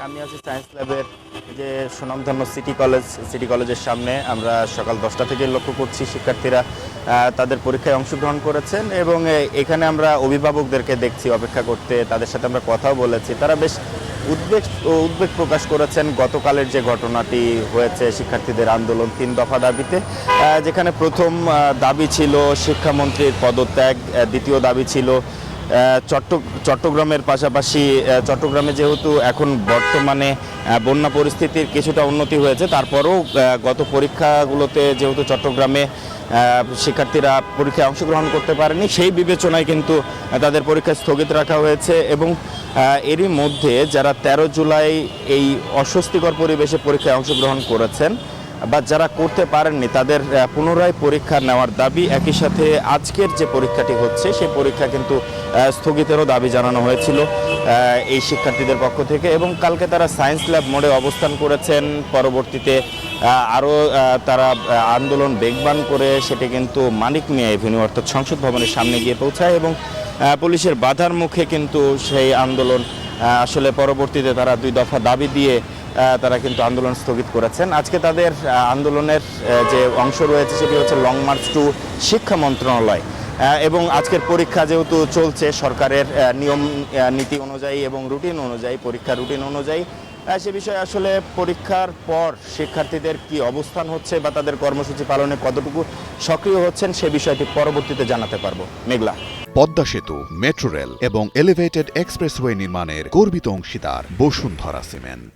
আমি আছি সায়েন্স ল্যাবের যে সুনামধন্য সিটি কলেজের সামনে। আমরা সকাল 10টা থেকে লক্ষ্য করছি শিক্ষার্থীরা তাদের পরীক্ষায় অংশগ্রহণ করেছেন এবং এখানে আমরা অভিভাবকদেরকে দেখছি অপেক্ষা করতে। তাদের সাথে আমরা কথাও বলেছি। তারা বেশ উদ্বেগ প্রকাশ করেছেন গতকালের যে ঘটনাটি হয়েছে শিক্ষার্থীদের আন্দোলন 3 দফা দাবিতে, যেখানে প্রথম দাবি ছিল শিক্ষামন্ত্রীর পদত্যাগ, দ্বিতীয় দাবি ছিল চট্টগ্রামের পাশাপাশি চট্টগ্রামে যেহেতু এখন বর্তমানে বন্যা পরিস্থিতির কিছুটা উন্নতি হয়েছে, তারপরেও গত পরীক্ষাগুলোতে যেহেতু চট্টগ্রামে শিক্ষার্থীরা পরীক্ষায় অংশগ্রহণ করতে পারেনি, সেই বিবেচনায় কিন্তু তাদের পরীক্ষা স্থগিত রাখা হয়েছে। এবং এরই মধ্যে যারা 13 জুলাই এই অস্বস্তিকর পরিবেশে পরীক্ষায় অংশগ্রহণ করেছেন বা যারা করতে পারেননি, তাদের পুনরায় পরীক্ষা নেওয়ার দাবি, একই সাথে আজকের যে পরীক্ষাটি হচ্ছে সেই পরীক্ষা কিন্তু স্থগিতেরও দাবি জানানো হয়েছিল এই শিক্ষার্থীদের পক্ষ থেকে। এবং কালকে তারা সায়েন্স ল্যাব মোড়ে অবস্থান করেছেন। পরবর্তীতে আরও তারা আন্দোলন বেগবান করে সেটি কিন্তু মানিক মিয়া এভিনিউ অর্থাৎ সংসদ ভবনের সামনে গিয়ে পৌঁছায় এবং পুলিশের বাধার মুখে কিন্তু সেই আন্দোলন আসলে পরবর্তীতে তারা 2 দফা দাবি দিয়ে তারা কিন্তু আন্দোলন স্থগিত করেছেন। আজকে তাদের আন্দোলনের যে অংশ রয়েছে সেটি হচ্ছে লং মার্চ টু শিক্ষা মন্ত্রণালয়। এবং আজকের পরীক্ষা যেহেতু চলছে সরকারের নিয়ম নীতি অনুযায়ী এবং রুটিন অনুযায়ী, পরীক্ষার রুটিন অনুযায়ী, সে বিষয়ে আসলে পরীক্ষার পর শিক্ষার্থীদের কি অবস্থান হচ্ছে বা তাদের কর্মসূচি পালনে কতটুকু সক্রিয় হচ্ছেন সে বিষয়টি পরবর্তীতে জানাতে পারবো। মেঘলা। পদ্মা সেতু, মেট্রো রেল এবং এলিভেটেড এক্সপ্রেসওয়ে নির্মাণের গর্বিত অংশীদার বসুন্ধরা সিমেন্ট।